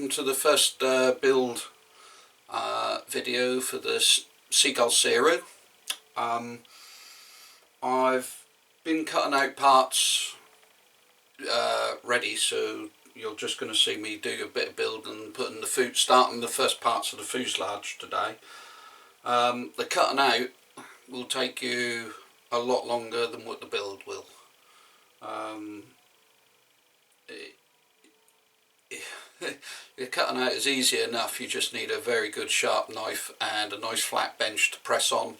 welcome to the first build video for this seagull series. I've been cutting out parts ready, so you're just going to see me do a bit of build and starting the first parts of the fuselage today. The cutting out will take you a lot longer than what the build will. The cutting out is easy enough. You just need a very good sharp knife and a nice flat bench to press on,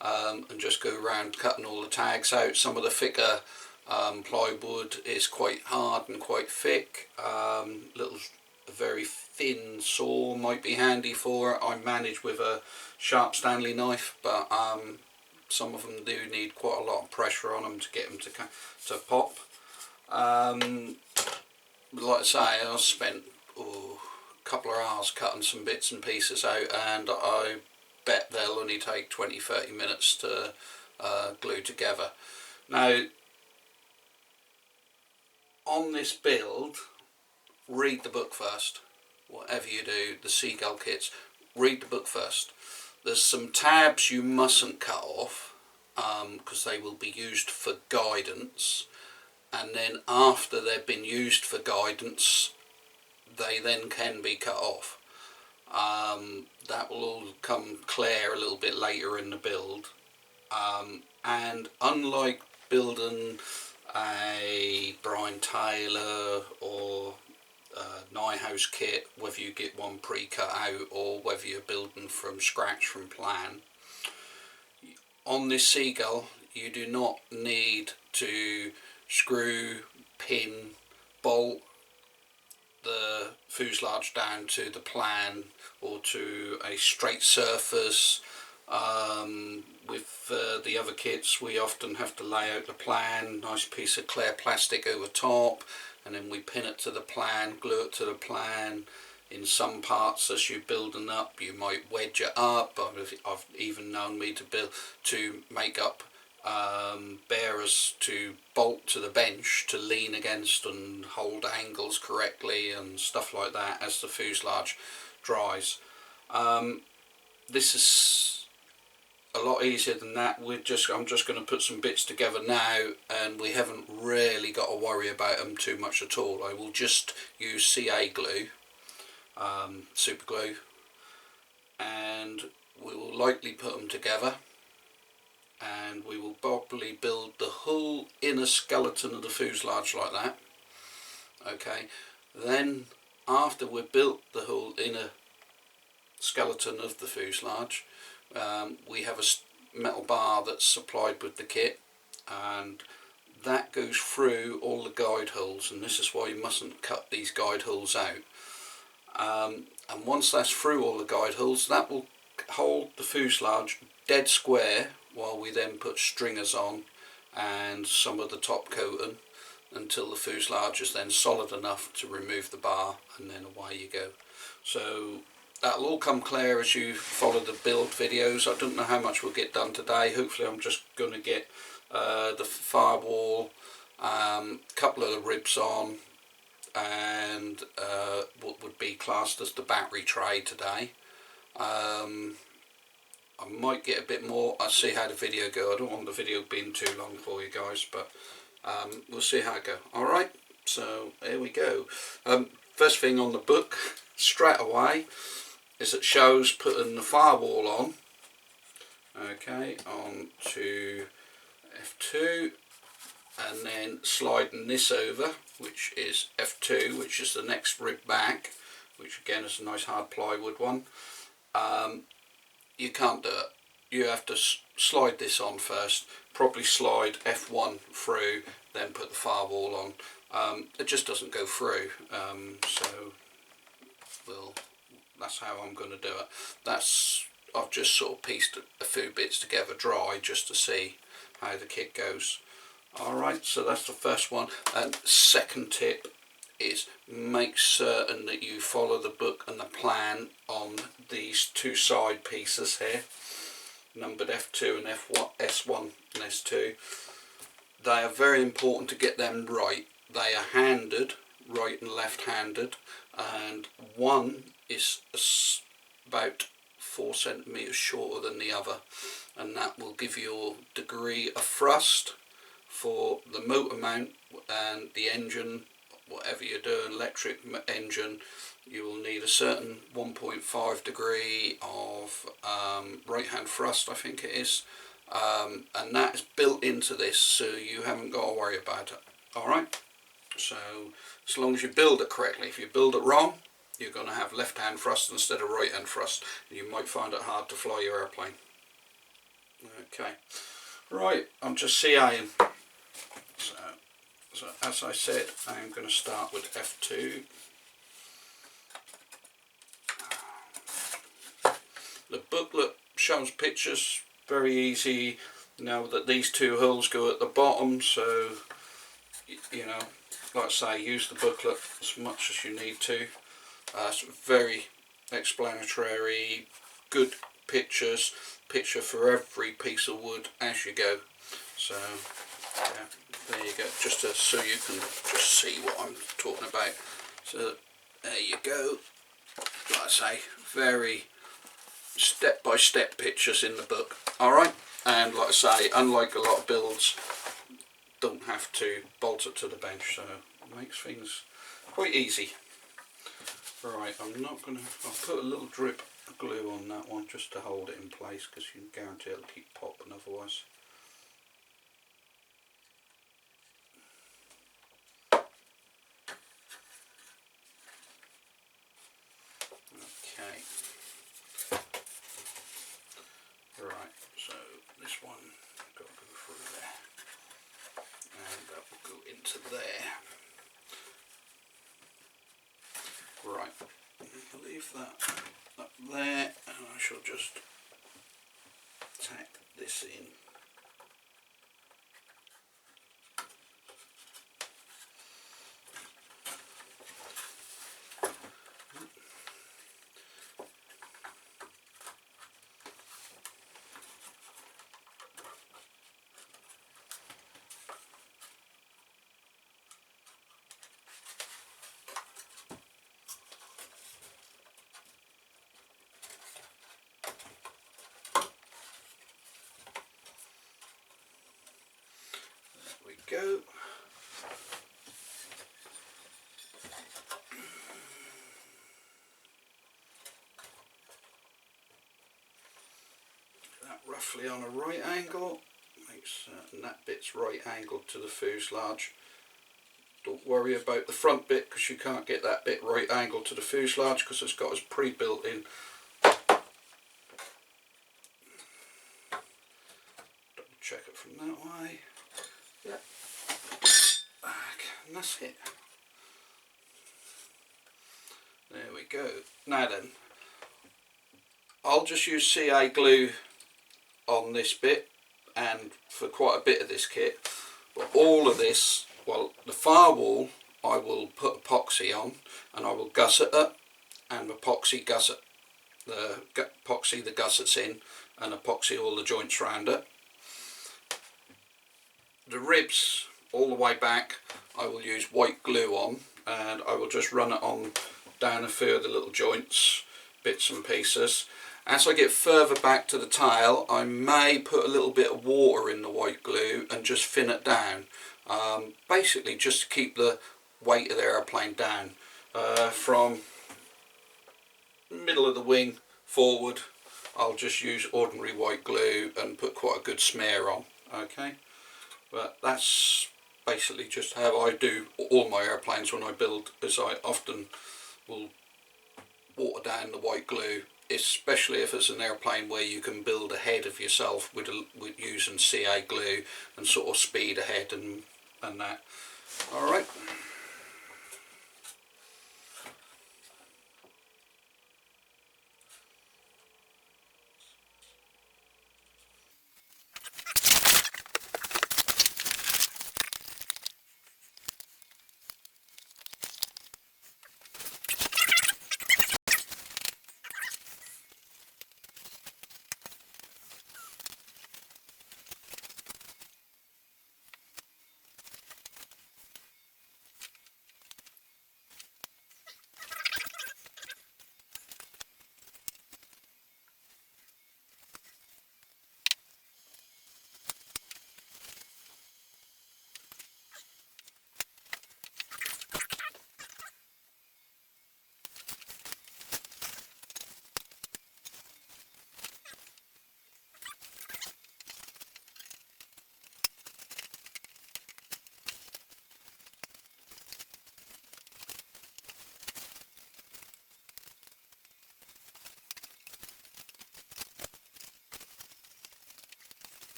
and just go around cutting all the tags out. Some of the thicker plywood is quite hard and quite thick. A very thin saw might be handy for it. I manage with a sharp Stanley knife, but some of them do need quite a lot of pressure on them to get them to pop. Like I say, I spent a couple of hours cutting some bits and pieces out, and I bet they'll only take 20-30 minutes to glue together. Now, on this build, read the book first. Whatever you do, the seagull kits, read the book first. There's some tabs you mustn't cut off because they will be used for guidance, and then after they've been used for guidance they then can be cut off. That will all come clear a little bit later in the build, and unlike building a Brian Taylor or House kit, whether you get one pre-cut out or whether you're building from scratch from plan, on this seagull you do not need to screw, pin, bolt the fuselage down to the plan or to a straight surface. With the other kits we often have to lay out the plan, nice piece of clear plastic over top, and then we pin it to the plan, glue it to the plan. In some parts, as you're building up, you might wedge it up. I've even known me to make up bearers to bolt to the bench to lean against and hold angles correctly and stuff like that as the fuselage dries. This is a lot easier than that. I'm just going to put some bits together now, and we haven't really got to worry about them too much at all. I will just use CA glue, super glue, and we will lightly put them together, and we will probably build the whole inner skeleton of the fuselage like that. Okay, then after we've built the whole inner skeleton of the fuselage, we have a metal bar that's supplied with the kit, and that goes through all the guide holes, and this is why you mustn't cut these guide holes out. And once that's through all the guide holes, that will hold the fuselage dead square while we then put stringers on and some of the top coating until the fuselage is then solid enough to remove the bar, and then away you go. So that'll all come clear as you follow the build videos. I don't know how much we'll get done today. Hopefully I'm just going to get the firewall, a couple of the ribs on, and what would be classed as the battery tray today. I might get a bit more. I'll see how the video goes. I don't want the video being too long for you guys, but we'll see how it goes. Alright, so here we go. First thing on the book straight away is it shows putting the firewall on. Okay, on to F2, and then sliding this over, which is F2, which is the next rib back, which again is a nice hard plywood one. You can't do it. You have to slide this on first, probably slide F1 through, then put the firewall on. It just doesn't go through, so that's how I'm going to do it. I've just sort of pieced a few bits together dry just to see how the kit goes. Alright, so that's the first one. And second tip is make certain that you follow the book and the plan on these two side pieces here, numbered F2 and S1 and S2. They are very important to get them right. They are handed, right and left handed, and one is about 4 centimetres shorter than the other, and that will give you your degree of thrust for the motor mount and the engine. Whatever you're doing, electric engine, you will need a certain 1.5 degree of right hand thrust, I think it is, and that is built into this, so you haven't got to worry about it. Alright, so as long as you build it correctly. If you build it wrong, you're going to have left hand thrust instead of right hand thrust, and you might find it hard to fly your airplane. Okay, right, I'm just CAing. So as I said, I'm going to start with F2. The booklet shows pictures, very easy. Now that these two holes go at the bottom, so you know, like I say, use the booklet as much as you need to. It's very explanatory, good pictures, picture for every piece of wood as you go. So yeah, there you go, just so you can just see what I'm talking about. So there you go, like I say, very step-by-step pictures in the book. Alright, and like I say, unlike a lot of builds, don't have to bolt it to the bench, so it makes things quite easy. Right, I'll put a little drip of glue on that one just to hold it in place, because you can guarantee it'll keep popping otherwise. Okay, right, so this one got to go through there, and that will go into there. Right, I'll leave that up there, and I shall just tack this in. Go. That roughly on a right angle, make certain that bit's right angled to the fuselage. Don't worry about the front bit, because you can't get that bit right angled to the fuselage because it's got its pre-built in. Double check it from that way. Yeah. And that's it. There we go. Now then, I'll just use CA glue on this bit and for quite a bit of this kit, but all of this, well, the firewall I will put epoxy on, and I will gusset it and epoxy gusset the epoxy the gussets in and epoxy all the joints around it. The ribs all the way back I will use white glue on, and I will just run it on down a few of the little joints, bits and pieces. As I get further back to the tail, I may put a little bit of water in the white glue and just thin it down, basically just to keep the weight of the airplane down. From middle of the wing forward, I'll just use ordinary white glue and put quite a good smear on. Okay, but that's basically just how I do all my airplanes when I build, as I often will water down the white glue, especially if it's an airplane where you can build ahead of yourself with using CA glue and sort of speed ahead and that. Alright.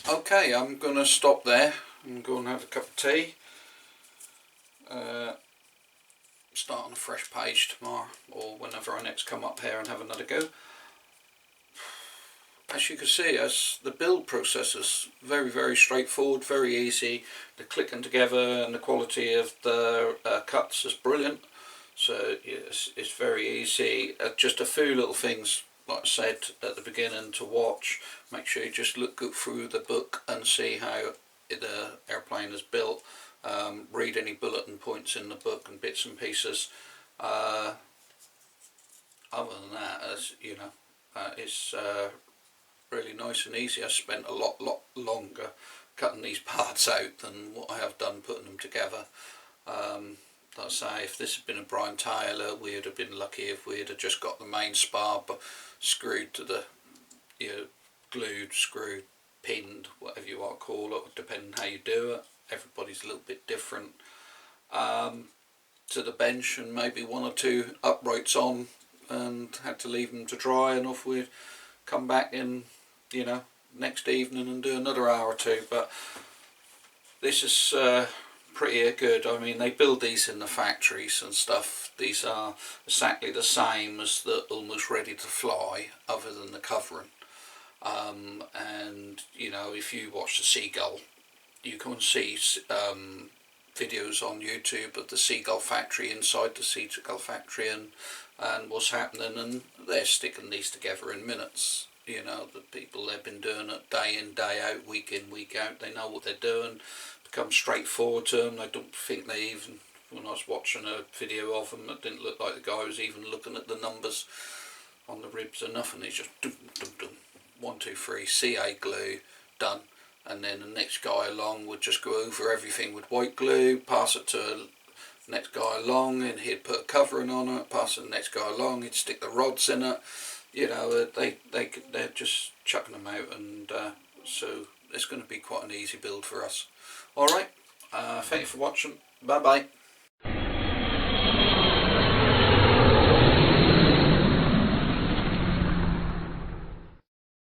Okay, I'm going to stop there and go and have a cup of tea. Start on a fresh page tomorrow or whenever I next come up here and have another go. As you can see, as the build process is very straightforward, very easy. The clicking together and the quality of the cuts is brilliant. So yes, it's very easy. Just a few little things, like I said at the beginning, to watch. Make sure you just look through the book and see how the airplane is built. Read any bulletin points in the book and bits and pieces. Other than that, as you know, it's really nice and easy. I spent a lot longer cutting these parts out than what I have done putting them together. Like I say, if this had been a Brian Taylor, we would have been lucky if we had just got the main spar but screwed to the, glued, screwed, pinned, whatever you want to call it, depending how you do it. Everybody's a little bit different. To the bench and maybe one or two uprights on, and had to leave them to dry, and off we'd come back in, next evening and do another hour or two. But this is pretty good. I mean, they build these in the factories and stuff. These are exactly the same as the almost ready to fly, other than the covering. And if you watch the Seagull, you can see videos on YouTube of the Seagull factory, inside the Seagull factory, and what's happening, and they're sticking these together in minutes. The people, they've been doing it day in, day out, week in, week out. They know what they're doing. Become straightforward to them. I don't think they even, when I was watching a video of them, it didn't look like the guy was even looking at the numbers on the ribs or nothing. He's just dum dum dum, 1 2 3, CA glue, done. And then the next guy along would just go over everything with white glue, pass it to the next guy along, and he'd put a covering on it, pass it to the next guy along, he'd stick the rods in it. They're just chucking them out, and so it's going to be quite an easy build for us. Alright, thank you for watching. Bye bye.